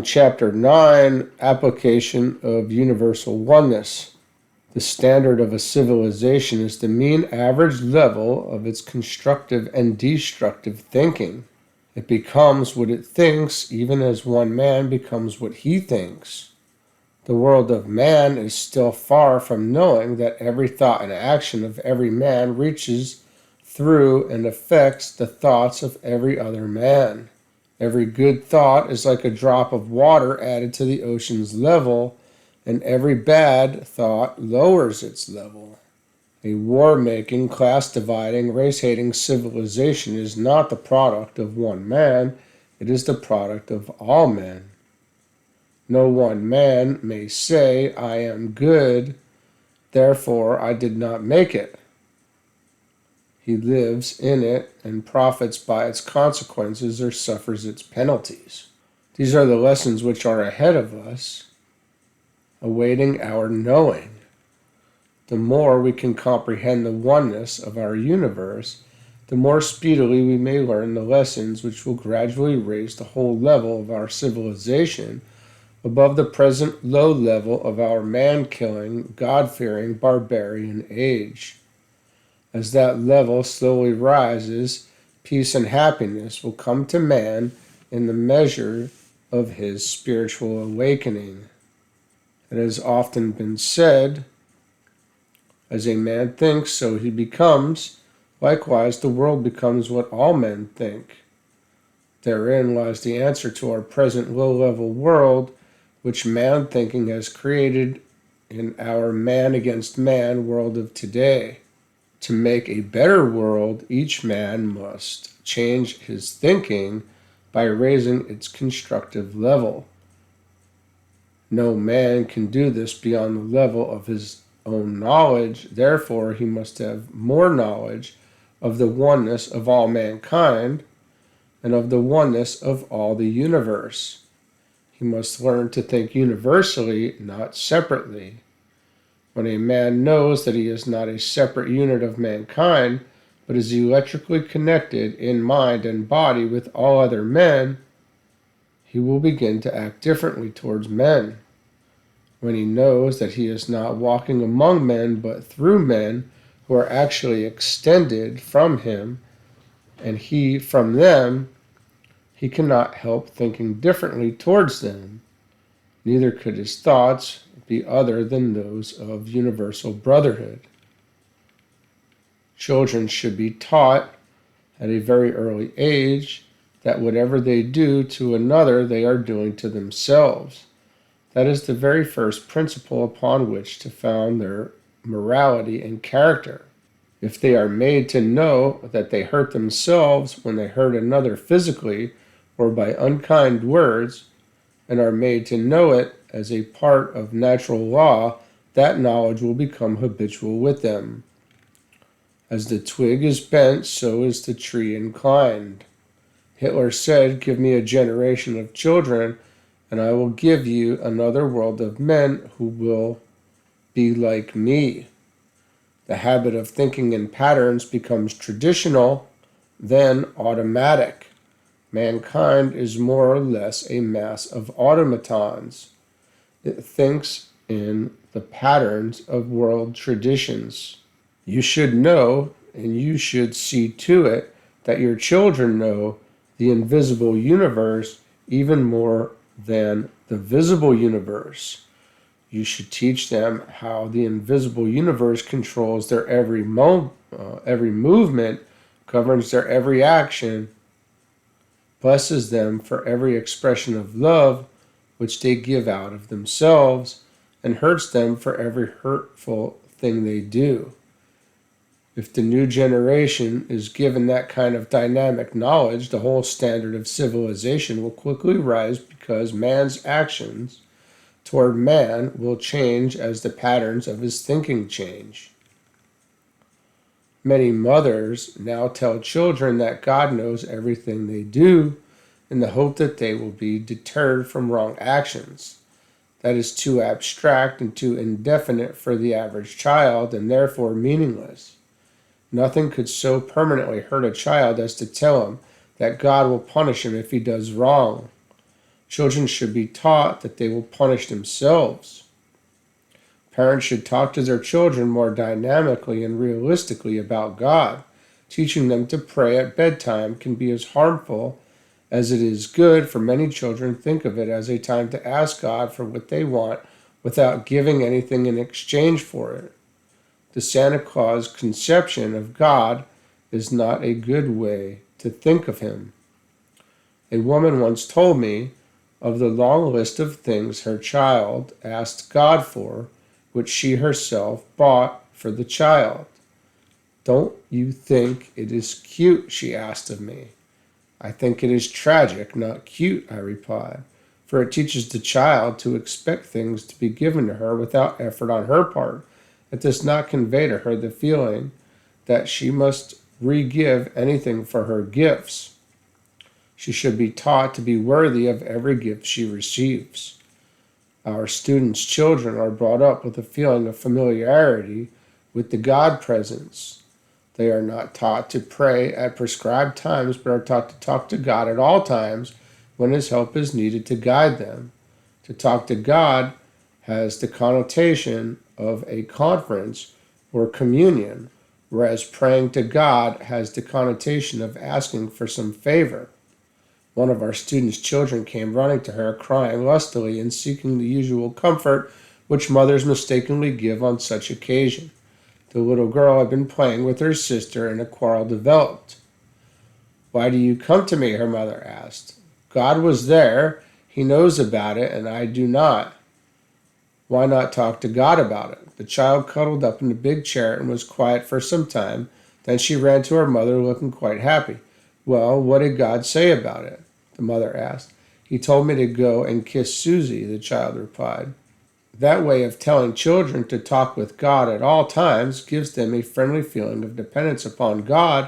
Chapter 9, Application of Universal Oneness. The standard of a civilization is the mean average level of its constructive and destructive thinking. It becomes what it thinks, even as one man becomes what he thinks. The world of man is still far from knowing that every thought and action of every man reaches through and affects the thoughts of every other man. Every good thought is like a drop of water added to the ocean's level, and every bad thought lowers its level. A war-making, class-dividing, race-hating civilization is not the product of one man, it is the product of all men. No one man may say, "I am good, therefore I did not make it." He lives in it and profits by its consequences or suffers its penalties. These are the lessons which are ahead of us, awaiting our knowing. The more we can comprehend the oneness of our universe, the more speedily we may learn the lessons which will gradually raise the whole level of our civilization above the present low level of our man-killing, God-fearing, barbarian age. As that level slowly rises, peace and happiness will come to man in the measure of his spiritual awakening. It has often been said, as a man thinks, so he becomes. Likewise, the world becomes what all men think. Therein lies the answer to our present low-level world, which man-thinking has created in our man-against-man world of today. To make a better world, each man must change his thinking by raising its constructive level. No man can do this beyond the level of his own knowledge, therefore he must have more knowledge of the oneness of all mankind and of the oneness of all the universe. He must learn to think universally, not separately. When a man knows that he is not a separate unit of mankind, but is electrically connected in mind and body with all other men, he will begin to act differently towards men. When he knows that he is not walking among men, but through men who are actually extended from him, and he from them, he cannot help thinking differently towards them. Neither could his thoughts be other than those of universal brotherhood. Children should be taught at a very early age that whatever they do to another, they are doing to themselves. That is the very first principle upon which to found their morality and character. If they are made to know that they hurt themselves when they hurt another physically or by unkind words, and are made to know it as a part of natural law, that knowledge will become habitual with them. As the twig is bent, so is the tree inclined. Hitler said, "Give me a generation of children, and I will give you another world of men who will be like me." The habit of thinking in patterns becomes traditional, then automatic. Mankind is more or less a mass of automatons. It thinks in the patterns of world traditions. You should know, and you should see to it, that your children know the invisible universe even more than the visible universe. You should teach them how the invisible universe controls their every movement, governs their every action, blesses them for every expression of love which they give out of themselves, and hurts them for every hurtful thing they do. If the new generation is given that kind of dynamic knowledge, the whole standard of civilization will quickly rise because man's actions toward man will change as the patterns of his thinking change. Many mothers now tell children that God knows everything they do in the hope that they will be deterred from wrong actions. That is too abstract and too indefinite for the average child, and therefore meaningless. Nothing could so permanently hurt a child as to tell him that God will punish him if he does wrong. Children should be taught that they will punish themselves. Parents should talk to their children more dynamically and realistically about God. Teaching them to pray at bedtime can be as harmful as it is good, for many children think of it as a time to ask God for what they want without giving anything in exchange for it. The Santa Claus conception of God is not a good way to think of him. A woman once told me of the long list of things her child asked God for, which she herself bought for the child. "Don't you think it is cute?" she asked of me. "I think it is tragic, not cute," I replied, "for it teaches the child to expect things to be given to her without effort on her part. It does not convey to her the feeling that she must re-give anything for her gifts. She should be taught to be worthy of every gift she receives." Our students' children are brought up with a feeling of familiarity with the God presence. They are not taught to pray at prescribed times, but are taught to talk to God at all times when His help is needed to guide them. To talk to God has the connotation of a conference or communion, whereas praying to God has the connotation of asking for some favor. One of our students' children came running to her, crying lustily and seeking the usual comfort which mothers mistakenly give on such occasion. The little girl had been playing with her sister, and a quarrel developed. "Why do you come to me?" her mother asked. "God was there. He knows about it, and I do not. Why not talk to God about it?" The child cuddled up in the big chair and was quiet for some time. Then she ran to her mother, looking quite happy. "Well, what did God say about it?" the mother asked. "He told me to go and kiss Susie," the child replied. That way of telling children to talk with God at all times gives them a friendly feeling of dependence upon God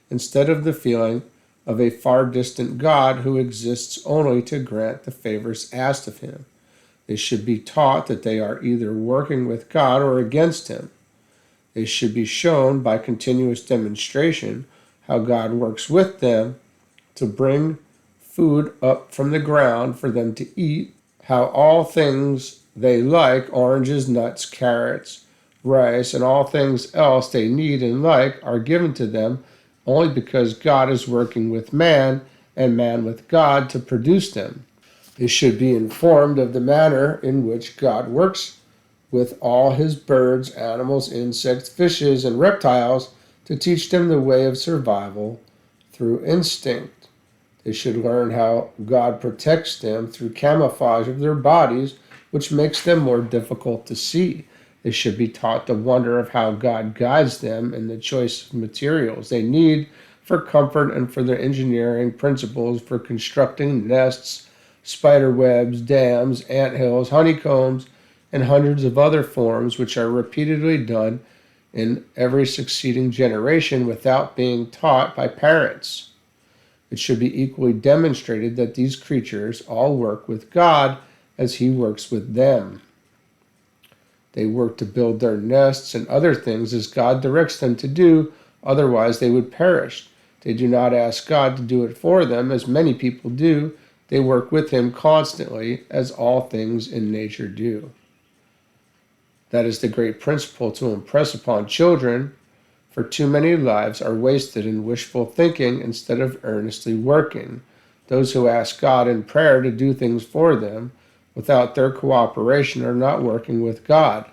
instead of the feeling of a far distant God who exists only to grant the favors asked of him. They should be taught that they are either working with God or against him. They should be shown by continuous demonstration how God works with them to bring food up from the ground for them to eat, how all things they like, oranges, nuts, carrots, rice, and all things else they need and like, are given to them only because God is working with man and man with God to produce them. They should be informed of the manner in which God works with all his birds, animals, insects, fishes, and reptiles to teach them the way of survival through instinct. They should learn how God protects them through camouflage of their bodies, which makes them more difficult to see. They should be taught the wonder of how God guides them in the choice of materials they need for comfort and for their engineering principles for constructing nests, spider webs, dams, anthills, honeycombs, and hundreds of other forms which are repeatedly done in every succeeding generation without being taught by parents. It should be equally demonstrated that these creatures all work with God as he works with them. They work to build their nests and other things as God directs them to do, otherwise they would perish. They do not ask God to do it for them, as many people do. They work with him constantly, as all things in nature do. That is the great principle to impress upon children, for too many lives are wasted in wishful thinking instead of earnestly working. Those who ask God in prayer to do things for them without their cooperation are not working with God.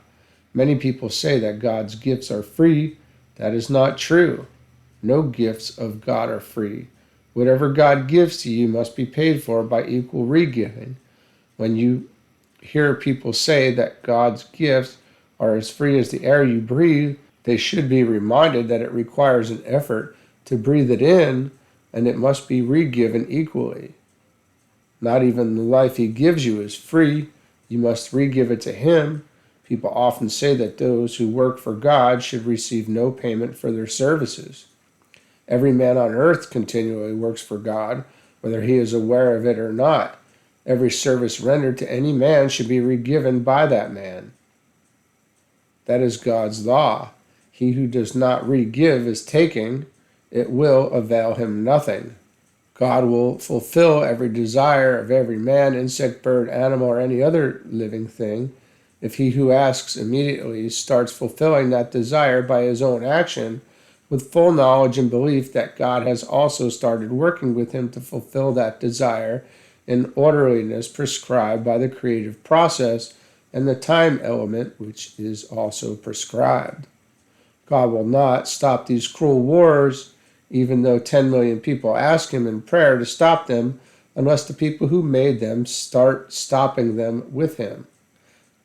Many people say that God's gifts are free. That is not true. No gifts of God are free. Whatever God gives to you must be paid for by equal re-giving. When you hear people say that God's gifts are as free as the air you breathe, they should be reminded that it requires an effort to breathe it in, and it must be re-given equally. Not even the life he gives you is free. You must re-give it to him. People often say that those who work for God should receive no payment for their services. Every man on earth continually works for God, whether he is aware of it or not. Every service rendered to any man should be re-given by that man. That is God's law. He who does not re-give is taking. It will avail him nothing. God will fulfill every desire of every man, insect, bird, animal, or any other living thing if he who asks immediately starts fulfilling that desire by his own action, with full knowledge and belief that God has also started working with him to fulfill that desire in orderliness prescribed by the creative process and the time element which is also prescribed. God will not stop these cruel wars, even though 10 million people ask him in prayer to stop them, unless the people who made them start stopping them with him.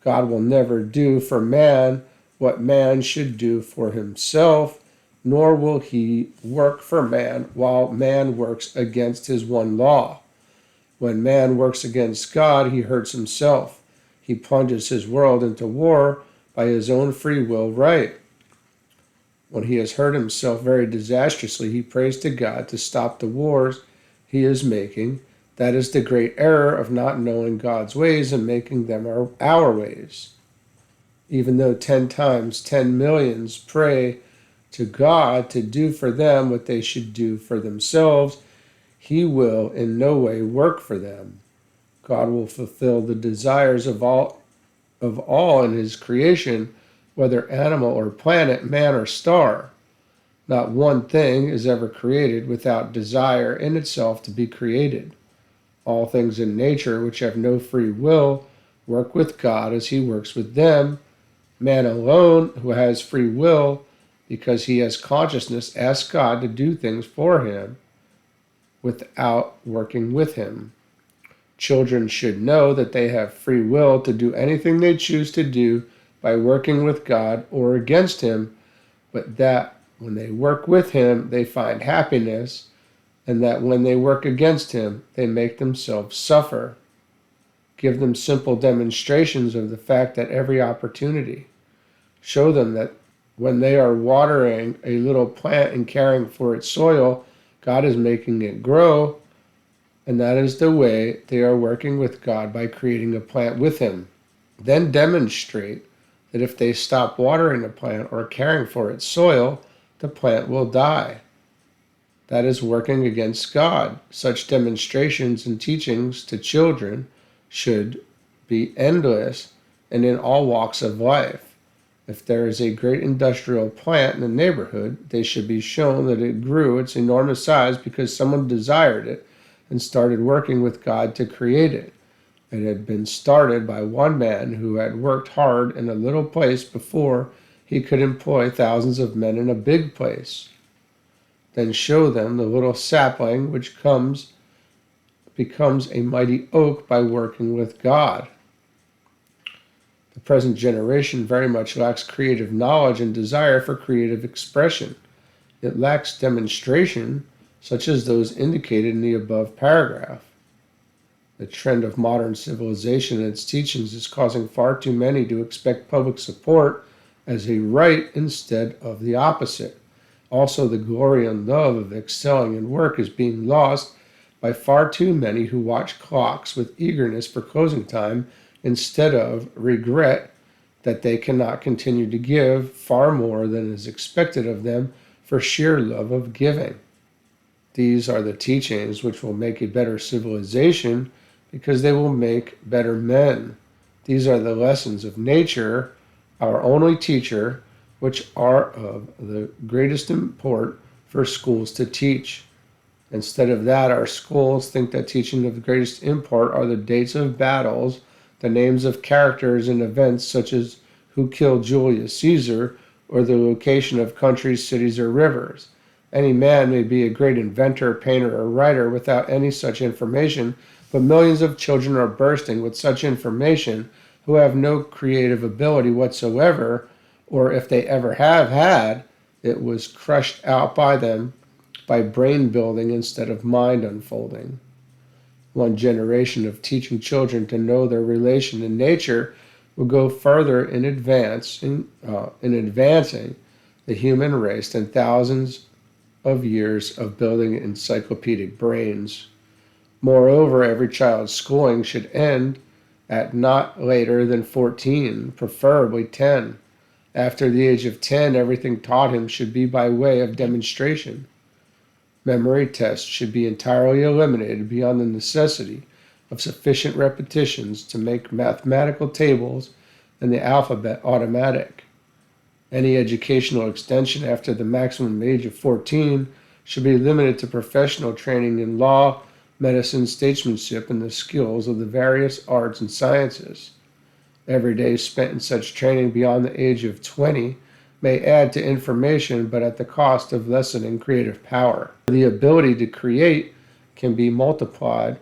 God will never do for man what man should do for himself, nor will he work for man while man works against his one law. When man works against God, he hurts himself. He plunges his world into war by his own free will right. When he has hurt himself very disastrously, he prays to God to stop the wars he is making. That is the great error of not knowing God's ways and making them our ways. Even though 10 times 10 millions pray to God to do for them what they should do for themselves, he will in no way work for them. God will fulfill the desires of all in his creation, whether animal or planet, man or star. Not one thing is ever created without desire in itself to be created. All things in nature which have no free will work with God as he works with them. Man alone, who has free will, because he has consciousness, asks God to do things for him without working with him. Children should know that they have free will to do anything they choose to do by working with God or against him, but that when they work with him, they find happiness, and that when they work against him, they make themselves suffer. Give them simple demonstrations of the fact that every opportunity. Show them that when they are watering a little plant and caring for its soil, God is making it grow, and that is the way they are working with God by creating a plant with him. Then demonstrate that if they stop watering the plant or caring for its soil, the plant will die. That is working against God. Such demonstrations and teachings to children should be endless and in all walks of life. If there is a great industrial plant in the neighborhood, they should be shown that it grew its enormous size because someone desired it and started working with God to create it. It had been started by one man who had worked hard in a little place before he could employ thousands of men in a big place. Then show them the little sapling which becomes a mighty oak by working with God. The present generation very much lacks creative knowledge and desire for creative expression. It lacks demonstration, such as those indicated in the above paragraph. The trend of modern civilization and its teachings is causing far too many to expect public support as a right instead of the opposite. Also, the glory and love of excelling in work is being lost by far too many who watch clocks with eagerness for closing time instead of regret that they cannot continue to give far more than is expected of them for sheer love of giving. These are the teachings which will make a better civilization because they will make better men. These are the lessons of nature, our only teacher, which are of the greatest import for schools to teach. Instead of that, our schools think that teaching of the greatest import are the dates of battles, the names of characters and events such as who killed Julius Caesar, or the location of countries, cities, or rivers. Any man may be a great inventor, painter, or writer without any such information, but millions of children are bursting with such information who have no creative ability whatsoever, or if they ever have had, it was crushed out by them by brain building instead of mind unfolding. One generation of teaching children to know their relation to nature will go further in advancing the human race than thousands of years of building encyclopedic brains. Moreover, every child's schooling should end at not later than 14, preferably 10. After the age of 10, everything taught him should be by way of demonstration. Memory tests should be entirely eliminated beyond the necessity of sufficient repetitions to make mathematical tables and the alphabet automatic. Any educational extension after the maximum age of 14 should be limited to professional training in law, medicine, statesmanship, and the skills of the various arts and sciences. Every day spent in such training beyond the age of 20 may add to information, but at the cost of lessening creative power. The ability to create can be multiplied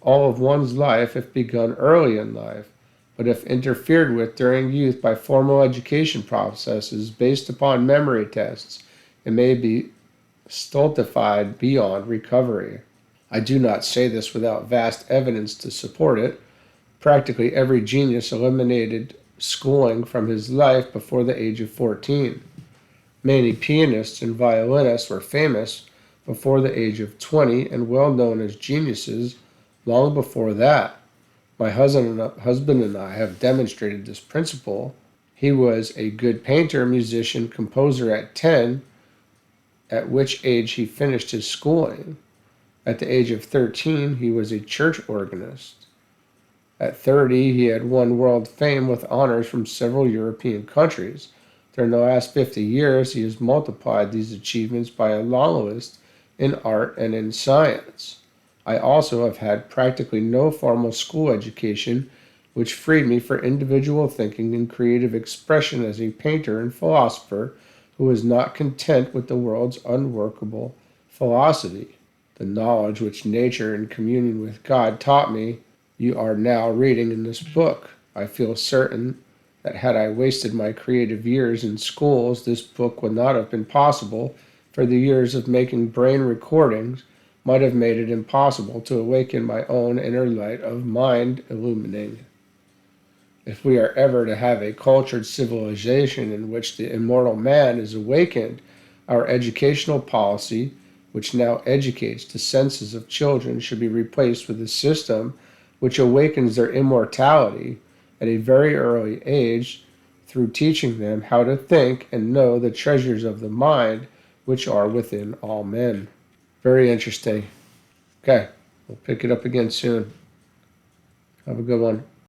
all of one's life if begun early in life, but if interfered with during youth by formal education processes based upon memory tests, it may be stultified beyond recovery. I do not say this without vast evidence to support it. Practically every genius eliminated schooling from his life before the age of 14. Many pianists and violinists were famous before the age of 20 and well known as geniuses long before that. My husband and I have demonstrated this principle. He was a good painter, musician, composer at 10, at which age he finished his schooling. At the age of 13, he was a church organist. At 30, he had won world fame with honors from several European countries. During the last 50 years, he has multiplied these achievements by a long list in art and in science. I also have had practically no formal school education, which freed me for individual thinking and creative expression as a painter and philosopher who was not content with the world's unworkable philosophy. The knowledge which nature in communion with God taught me, you are now reading in this book. I feel certain that had I wasted my creative years in schools, this book would not have been possible, for the years of making brain recordings might have made it impossible to awaken my own inner light of mind illumining. If we are ever to have a cultured civilization in which the immortal man is awakened, our educational policy, which now educates the senses of children, should be replaced with a system which awakens their immortality at a very early age through teaching them how to think and know the treasures of the mind which are within all men. Very interesting. Okay, we'll pick it up again soon. Have a good one.